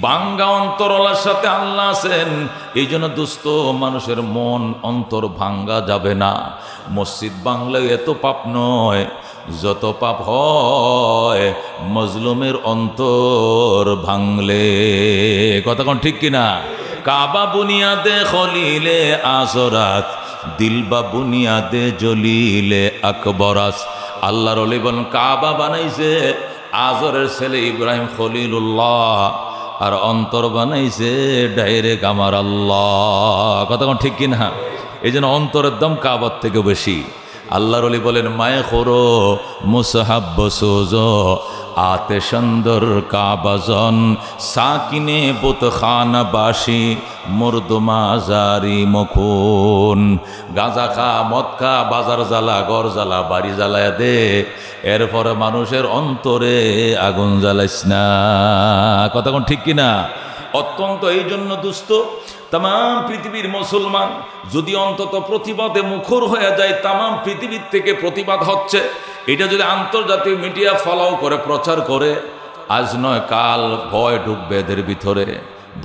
বাঙ্গা অন্তরওয়ালার সাথে আল্লাহ আছেন। এই জন্য দোস্ত, মানুষের মন অন্তর ভাঙ্গা যাবে না। মসজিদ বাংলায় এত পাপ নয় যত পাপ হয় মজলুমের অন্তর ভাঙলে। কথা কোন ঠিক কিনা? কাবা বুনিয়াদে খলিলে আজরাত, দিলবা বুনিয়াদে জলিলে আকবরাস। আল্লাহর ওলি বলেন কাবা বানাইছে আজরের ছেলে ইব্রাহিম খলিলুল্লাহ, আর অন্তর বানাইছে ডাইরেক্ট আমার আল্লাহ। কথা কোন ঠিক কিনা? এই জন্য অন্তরের দাম কাবার থেকে বেশি। আল্লাহর ওলি বলেন মায়ে খোরো মুসাহাব্ব সোজো আতে সুন্দর কাবাজন, সাকিনে বুত খানাবাসী মুর্দমা জারি মকুন। গাঁজা খা, মদ খা, বাজার জ্বালা, ঘর জ্বালা, বাড়ি জ্বালায় দে, এরপরে মানুষের অন্তরে আগুন জ্বালাইস না। কথা কোন ঠিক কিনা? অত্যন্ত এই জন্য দুস্থ তাম পৃথিবীর মুসলমান যদি অন্তত প্রতিবাদে মুখর হয়ে যায়, তাম পৃথিবীর থেকে প্রতিবাদ হচ্ছে, এটা যদি আন্তর্জাতিক মিডিয়া ফলো করে প্রচার করে, আজ নয় কাল ভয় ঢুকবে এদের ভিতরে,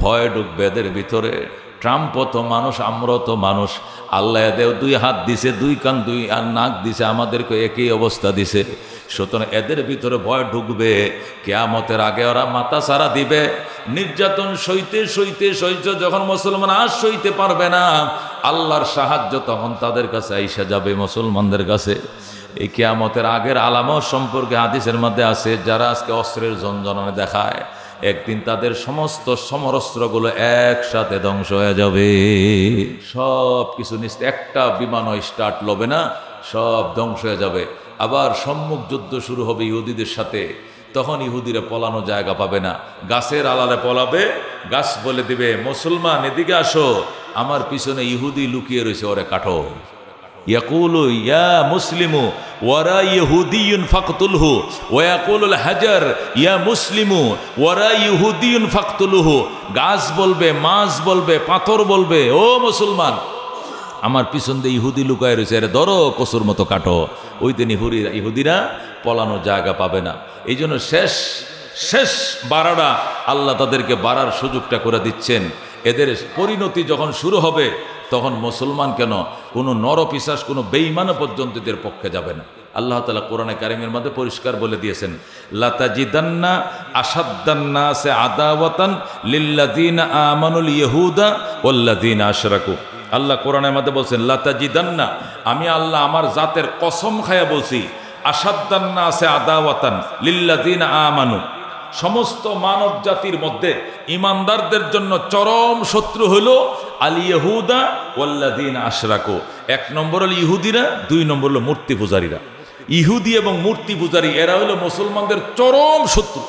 ভয় ঢুকবে এদের ভিতরে। ট্রাম্পও তো মানুষ, আমরাও তো মানুষ। আল্লাহ এদের 2 হাত দিছে, 2 কান 2 আর নাক দিছে, আমাদেরকে একই অবস্থা দিছে। সুতরাং এদের ভিতরে ভয় ঢুকবে, কিয়ামতের আগে ওরা মাথা ছাড়া দিবে। নির্যাতন সইতে সইতে সইতে যখন মুসলমান আর সইতে পারবে না, আল্লাহর সাহায্য তখন তাদের কাছে আইসা যাবে, মুসলমানদের কাছে। এই কিয়ামতের আগের আলামত সম্পর্কে হাদিসের মধ্যে আছে, যারা আজকে অস্ত্রের ঝনঝনানি দেখায়, একদিন তাদের সমস্ত সমরস্ত্রগুলো একসাথে ধ্বংস হয়ে যাবে। সব কিছু নিশ্চিত, একটা বিমানও স্টার্ট লবে না, সব ধ্বংস হয়ে যাবে। আবার সম্মুখ যুদ্ধ শুরু হবে ইহুদিদের সাথে, তখন ইহুদিরা পলানো জায়গা পাবে না, গাছের আড়ালে পলাবে। গাছ বলে দিবে, মুসলমান এদিকে আসো, আমার পিছনে ইহুদি লুকিয়ে রয়েছে, ওরে কাটো। ইয়াকুলু ইয়া মুসলিমু ওয়ারা ইহুদিয়ুন ফাকতুলহু ওয়া ইয়াকুলুল হাজার ইয়া মুসলিমু ওয়ারা ইহুদিয়ুন ফাকতুলহু। গাছ বলবে, মাছ বলবে, পাথর বলবে, ও মুসলমান আমার পিছন দিয়ে ইহুদি লুকায় রয়েছে, এর ধরো কসুর মতো কাটো। ওই দিন ইহুদিরা পলানো জায়গা পাবে না। এই জন্য শেষ বাড়াটা আল্লাহ তাদেরকে বাড়ার সুযোগটা করে দিচ্ছেন। এদের পরিণতি যখন শুরু হবে, তখন মুসলমান কেন, কোনো নরপিশাচ, কোনো বেঈমান পর্যন্ত এদের পক্ষে যাবে না। আল্লাহ তাআলা কোরআনে কারিমের মধ্যে পরিষ্কার বলে দিয়েছেন, লাতাজিদান্না আশাদ্দান্নাসে আদাওয়াতান লিল্লাযিনা আমানুল ইয়াহুদা ওয়াল্লাযিনা আশরাকু। আল্লাহ কোরআনের মধ্যে বলছেন, লাতাজিদান্না, আমি আল্লাহ আমার জাতের কসম খায়া বলছি, আশাদ্দান্নাসে আদাওয়াতান লিল্লাযিনা আমানু, সমস্ত মানব জাতির মধ্যে ইমানদারদের জন্য চরম শত্রু হলো আল ইয়াহুদা ওয়াল্লাযিনা আশরাকু। 1 নম্বর হলো ইহুদিরা, 2 নম্বর হলো মূর্তি পূজারীরা। ইহুদি এবং মূর্তি পূজারী এরা হলো মুসলমানদের চরম শত্রু।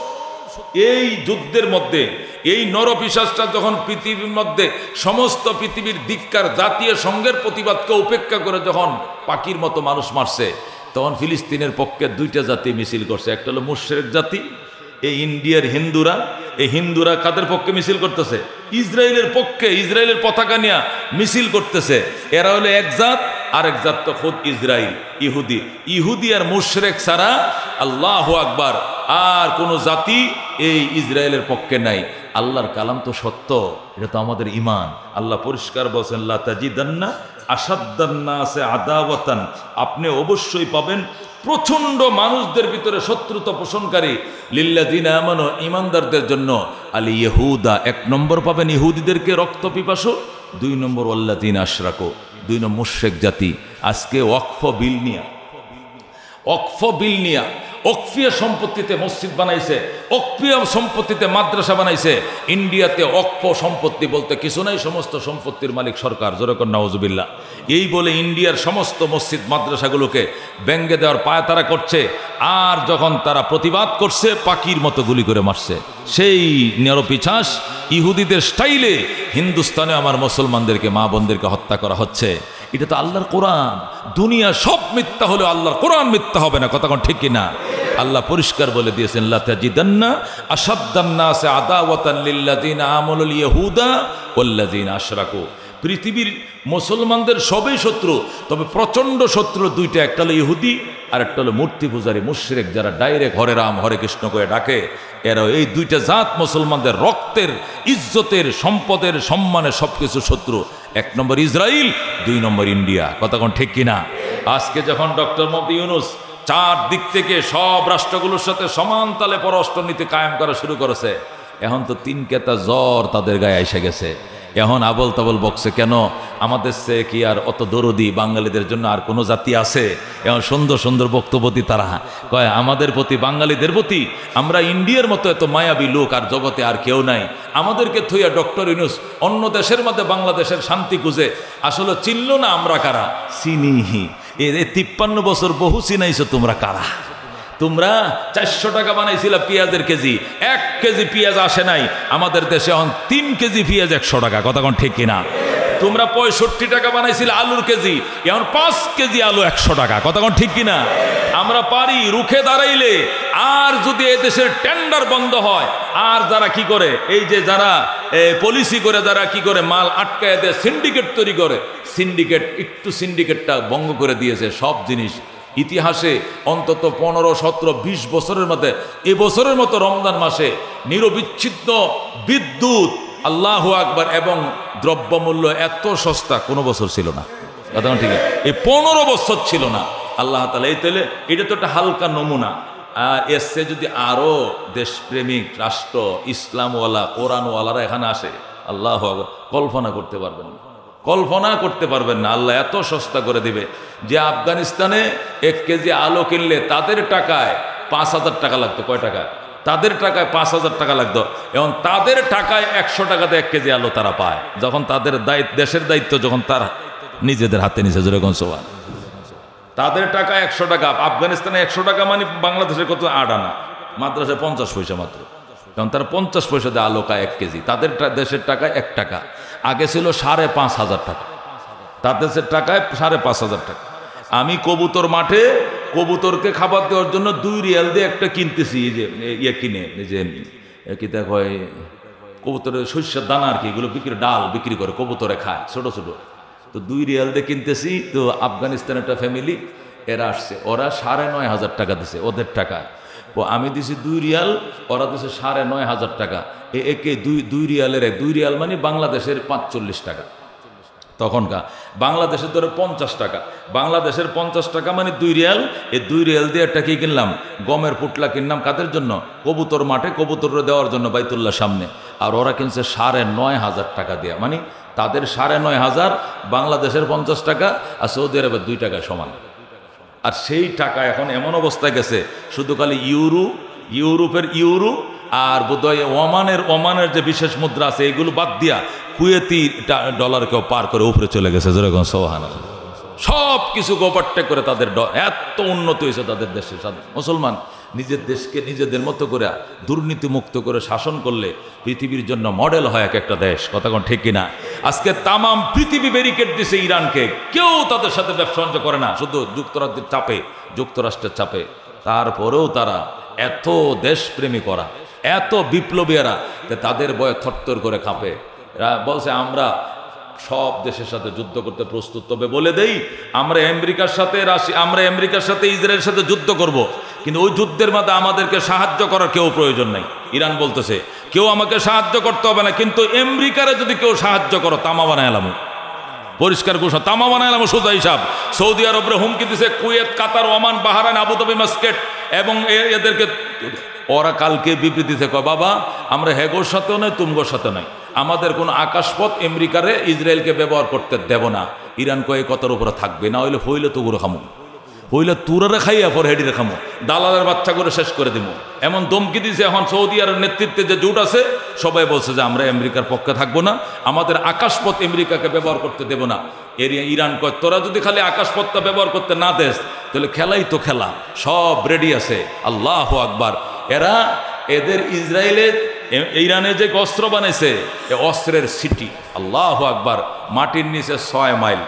এই যুদ্ধের মধ্যে এই নরপিশাচটা যখন পৃথিবীর মধ্যে সমস্ত পৃথিবীর ধিক্কার জাতীয় সংঘের প্রতিবাদকে উপেক্ষা করে যখন পাখির মতো মানুষ মারছে, তখন ফিলিস্তিনের পক্ষে 2টা জাতি মিছিল করছে। একটা হলো মুশরিক জাতি, এই ইন্ডিয়ার হিন্দুরা। এই হিন্দুরা কাদের পক্ষে মিছিল করতেছে? ইসরায়েলের পক্ষে, ইসরায়েলের পতাকা নিয়ে মিছিল করতেছে। এরা হলো এক জাত, আরেক জাত তো খুদ ইসরায়েল, ইহুদি। ইহুদি আর মুশরিক ছাড়া, আল্লাহু আকবার, আর কোনো জাতি এই ইসরায়েলের পক্ষে নাই। আল্লাহর কালাম তো সত্য, এটা তো আমাদের ঈমান। আল্লাহ পরিষ্কার বলছেন, লা তাজিদান্না আশাদ্দান্নাসে আদাওয়াতান, আপনি অবশ্যই পাবেন প্রচন্ড মানুষদের ভিতরে শত্রুতা পোষণকারী, লিল্লাযিনা আমানু, ঈমানদারদের জন্য, আল ইয়াহুদা, 1 নম্বর পাবেন ইহুদিদেরকে রক্ত পিপাসু, 2 নম্বর ওয়াল্লাযিনা আশরাকু, 2 নম্বর মুশরিক জাতি। আজকে ওয়াকফ বিল নিয়া অকফিয়া সম্পত্তিতে মসজিদ বানাইছে, অকফিয়া সম্পত্তিতে মাদ্রাসা বানাইছে। ইন্ডিয়াতে অকফ সম্পত্তি বলতে কিছু নাই, সমস্ত সম্পত্তির মালিক সরকার। জোরেকর নাউজুবিল্লাহ। এই বলে ইন্ডিয়ার সমস্ত মসজিদ মাদ্রাসাগুলোকে ব্যঙ্গে দেওয়ার পায়তারা করছে। আর যখন তারা প্রতিবাদ করছে, পাখির মতো গুলি করে মারছে। সেই নিরপিছাস ইহুদিদের স্টাইলে হিন্দুস্তানে আমার মুসলমানদেরকে, মা বোনদেরকে হত্যা করা হচ্ছে। এটা তো আল্লাহর কোরআন। দুনিয়া সব মিথ্যা হলেও আল্লাহর কোরআন মিথ্যা হবে না, কথা কোন ঠিক কিনা? আল্লাহ পরিষ্কার বলে দিয়েছেন, লা তাজিদান্না আশাদ্দান্নাসে আদাওয়াতান লিল্লাযিনা আমানুল ইয়াহুদা ওয়াল্লাযিনা আশরাকু। পৃথিবীর মুসলমানদের সবই শত্রু, তবে প্রচণ্ড শত্রু 2টা। একটা হলো ইহুদি, আর একটা হলো মূর্তি পূজারী মুশরিক, যারা ডাইরেক্ট হরে রাম হরে কৃষ্ণ করে ডাকে। এরা এই 2টা জাত মুসলমানদের রক্তের, ইজ্জতের, সম্পদের, সম্মানের সবকিছু শত্রু। 1 নম্বর ইসরায়েল, 2 নম্বর ইন্ডিয়া। কথা কোন ঠিক কিনা? আজকে যখন ডক্টর মোহাম্মদ ইউনূস 4 দিক থেকে সব রাষ্ট্রগুলোর সাথে সমান তালে পররাষ্ট্রনীতি কায়েম করা শুরু করেছে, এখন তো 3 কেতা জ্বর তাদের গায়ে এসে গেছে। এখন আবল তাবল বকছে, কেন আমাদের সে কি আর অত দরদি বাঙালিদের জন্য আর কোনো জাতি আছে? এখন সুন্দর সুন্দর বক্তব্য দি তারা কয়, আমাদের প্রতি, বাঙালিদের প্রতি আমরা ইন্ডিয়ার মতো এত মায়াবী লোক আর জগতে আর কেউ নাই। আমাদেরকে থইয়া ডক্টর ইউনূস অন্য দেশের মধ্যে বাংলাদেশের শান্তি খুঁজে, আসলে চিনল না আমরা কারা? চিনিহি। 53 বছর বহু চিনাইছো, তোমরা কারা? তোমরা 400 টাকা বানাইছিল পেঁয়াজের কেজি, 1 কেজি পেঁয়াজ আসে নাই আমাদের দেশে। এখন 3 কেজি পেঁয়াজ 100 টাকা। কথা কোন ঠিক কিনা? তোমরা 65 টাকা বানাইছিল আলুর কেজি, এখন 5 কেজি আলু 100 টাকা। কথা কোন ঠিক কিনা? আমরা পারি রুখে দাঁড়াইলে। আর যদি এদেশের টেন্ডার বন্ধ হয়, আর যারা কি করে, এই যে যারা পলিসি করে যারা কি করে মাল আটকায় দেয়, সিন্ডিকেট তৈরি করে, সিন্ডিকেটটা ভঙ্গ করে দিয়েছে। সব জিনিস ইতিহাসে অন্তত 15, 17, 20 বছরের মধ্যে এবছরের মতো রমজান মাসে নিরবিচ্ছিন্ন বিদ্যুৎ, আল্লাহু আকবার, এবং দ্রব্যমূল্য এত সস্তা কোনো বছর ছিল না। কথা ঠিক, এই 15 বছর ছিল না। আল্লাহ তাআলা এই তাহলে এটা তো একটা হালকা নমুনা। এসছে যদি আরো দেশপ্রেমিক রাষ্ট্র, ইসলামওয়ালা, কোরআনওয়ালারা এখানে আসে, আল্লাহু আকবার, কল্পনা করতে পারবেন না, কল্পনা করতে পারবেন না। আল্লাহ এত সস্তা করে দিবে যে আফগানিস্তানে 1 কেজি আলো কিনলে তাদের টাকায় 5,000 টাকা লাগতো। কয় টাকা? তাদের টাকায় 5,000 টাকা লাগতো। এবং তাদের টাকায় 100 টাকাতে 1 কেজি আলো তারা পায়, যখন তাদের দেশের দায়িত্ব যখন তার নিজেদের হাতে নিচে, যেরকম সোয়ান তাদের টাকা 100 টাকা। আফগানিস্তানে 100 টাকা মানে বাংলাদেশের কত 8 আনা, মাদ্রাসায় 50 পয়সা মাত্র। কারণ তারা 50 পয়সা দিয়ে আলো খায় 1 কেজি। তাদের দেশের টাকায় 1 টাকা, আগে ছিল 5,500 টাকা, তাদের দেশের টাকায় 5,500 টাকা। আমি কবুতর মাঠে কবুতরকে খাবার দেওয়ার জন্য 2 রিয়াল দিয়ে একটা কিনতেছি, এই যে কিনে, এই যে কি দেখো কবুতরের শস্যের দানা আর কি, এগুলো বিক্রি, ডাল বিক্রি করে, কবুতরে খায় ছোট ছোট। তো 2 রিয়াল দিয়ে কিনতেছি। তো আফগানিস্তানের একটা ফ্যামিলি এরা আসছে, ওরা 9,500 টাকা দিছে ওদের টাকায়। ও আমি দিছি 2 রিয়াল, ওরা দিছে 9,500 টাকা। একে 2 রিয়ালের 2 রিয়াল মানে বাংলাদেশের 45 টাকা। তখনকার বাংলাদেশের ধরে 50 টাকা, বাংলাদেশের 50 টাকা মানে 2 রিয়াল। এই 2 রিয়াল দিয়ে একটা কি কিনলাম? গমের পুটলা কিনলাম। কাদের জন্য? কবুতর মাঠে কবুতর দেওয়ার জন্য বাইতুল্লাহ সামনে। আর ওরা কিনছে 9,500 টাকা দিয়ে, মানে তাদের 9,500, বাংলাদেশের 50 টাকা, আর সৌদি আরবের 2 টাকা সমান। আর সেই টাকা এখন এমন অবস্থায় গেছে, শুধু খালি ইউরোপের ইউরো আর বোধহয় ওমানের যে বিশেষ মুদ্রা আছে এগুলো বাদ দিয়া কুয়েতি ডলারকেও পার করে উপরে চলে গেছে, যেরকম সুবহানাল্লাহ। সব কিছু গোপাট্টে করে তাদের এত উন্নতি হয়েছে তাদের দেশের সাথে। মুসলমান নিজের দেশকে নিজেদের মতো করে দুর্নীতি মুক্ত করে শাসন করলে পৃথিবীর জন্য মডেল হয় এক একটা দেশ। কথা কোন ঠিক কিনা? আজকে তামাম পৃথিবী ব্যারিকেড দিছে ইরানকে, কেউ তাদের সাথে ব্যবসা বাণিজ্য করে না, শুধু যুক্তরাষ্ট্রের চাপে। তারপরেও তারা এত দেশপ্রেমী করা, এত বিপ্লবীরা, তাদের বয়ে থরথর করে কাঁপে। বলছে আমরা সব দেশের সাথে যুদ্ধ করতে প্রস্তুত, তবে বলে দেই আমরা আমেরিকার সাথে ইসরায়েলের সাথে যুদ্ধ করব, কিন্তু ওই যুদ্ধের মধ্যে আমাদেরকে সাহায্য করার কেউ প্রয়োজন নাই। ইরান বলতেছে কেউ আমাকে সাহায্য করতে হবে না, কিন্তু আমেরিকারে যদি কেউ সাহায্য করো তামা বানাইলাম, পরিষ্কার ঘোষণা, তামা বানাইলাম সোজা হিসাব। সৌদি আরবের হুমকি দিছে কুয়েত, কাতার, ওমান, বাহরাইন, আবুধাবি, মাস্কেট এবং এদেরকে। ওরা কালকে বিবৃতিতে কয় বাবা আমরা হেগোর সাথেও নয় তুমগোর সাথে নয়, আমাদের কোনো আকাশপথ আমেরিকারে ইসরায়েলকে ব্যবহার করতে দেব না। ইরান কয়ে কতর উপরে থাকবে, না হইলে তো গুলো খামো, হইলে তুরারে খাইয়া পর হেডিরে খামো, দালালের বাচ্চা করে শেষ করে দিব, এমন ধমকি দিয়েছে। এখন সৌদি আরবের নেতৃত্বে যে জোট আছে সবাই বলছে যে আমরা আমেরিকার পক্ষে থাকবো না, আমাদের আকাশপথ আমেরিকাকে ব্যবহার করতে দেব না। ইরান কয় তোরা যদি খালি আকাশপথটা ব্যবহার করতে না দেস তাহলে খেলাই তো খেলা, সব রেডি আছে। আল্লাহু আকবার। এদের ইরানে যে অস্ত্র বানাইছে, অস্ত্রের সিটি, আল্লাহু আকবার, মাটির নিচে 6 মাইল,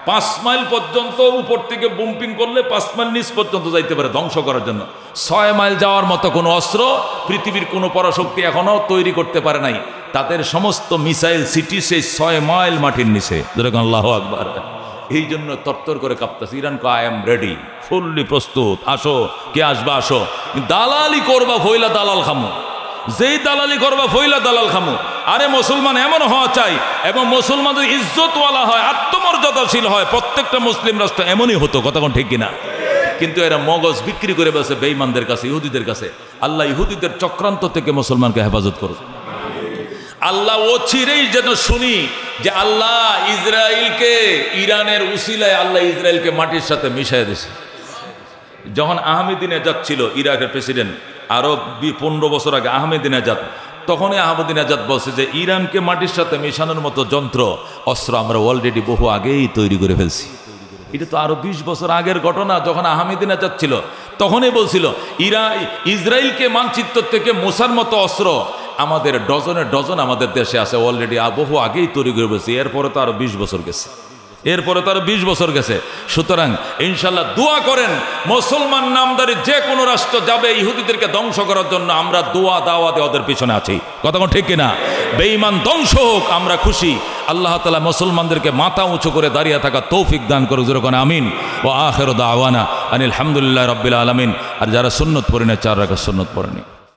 5 মাইল পর্যন্ত উপর থেকে বুম্পিং করলে 5 মাইল নিচ পর্যন্ত যাইতে পারে ধ্বংস করার জন্য। 6 মাইল যাওয়ার মতো কোনো অস্ত্র পৃথিবীর কোনো পরাশক্তি এখনো তৈরি করতে পারে নাই। তাদের সমস্ত মিসাইল সিটি সেই 6 মাইল মাটির নিচে, যেরকম আল্লাহু আকবার। এই জন্য তরতর করে কাঁপতেছে। ইরান কয় আই এম রেডি, ফুললি প্রস্তুত, আসো, কে আসবা আসো, দালালি করবা ফইলা দালাল খামো, যেই দালালি করবা ফইলা দালাল খামো। আরে মুসলমান এমন হওয়া চাই, এবং মুসলমানদের ইজ্জতওয়ালা হয়, আত্মমর্যাদাশীল হয়। প্রত্যেকটা মুসলিম রাষ্ট্র এমনই হতো, কথা কোন ঠিক কিনা? কিন্তু এরা মগজ বিক্রি করে বসে বেঈমানদের কাছে, ইহুদিদের কাছে। আল্লাহ ইহুদিদের চক্রান্ত থেকে মুসলমানকে হেফাজত করুন। আল্লাহ অচিরেই যেন শুনি যে আল্লাহ ইসরায়েলকে, ইরানের উসিলায় আল্লাহ ইসরায়েলকে মাটির সাথে মিশাই দিয়েছে। যখন আহমেদিনেজাদ ছিল ইরাকের প্রেসিডেন্ট, আরো 15 বছর আগে আহমেদিনেজাদ, তখনই আহমেদিনেজাদ বলছে যে ইরানকে মাটির সাথে মিশানোর মতো যন্ত্র অস্ত্র আমরা অলরেডি বহু আগেই তৈরি করে ফেলছি। এটা তো আরো 20 বছর আগের ঘটনা। যখন আহমেদিনেজাদ ছিল তখনই বলছিল ইসরায়েলকে মানচিত্র থেকে মুসার মতো অস্ত্র আমাদের ডজনে ডজন আমাদের দেশে আছে, অলরেডি বহু আগেই তৈরি করে ফেলছি। এরপরে তো আরো 20 বছর গেছে। এরপরে তার 20 বছর গেছে। সুতরাং ইনশাল্লাহ দোয়া করেন, মুসলমান নামদারি যে কোনো রাষ্ট্র যাবে ইহুদিদেরকে ধ্বংস করার জন্য, আমরা দোয়া দাওয়াতে ওদের পিছনে আছি। কথা কোন ঠিক কিনা? বেঈমান ধ্বংস হোক, আমরা খুশি। আল্লাহ তাআলা মুসলমানদেরকে মাথা উঁচু করে দাঁড়িয়ে থাকা তৌফিক দান করুক। যেরকম আমিন। ও আখিরু দাওয়ানা আনিল হামদুলিল্লাহি রাব্বিল আলামিন। আর যারা সুন্নত পড়েন 4 রাকাত সুন্নত পড়েনি।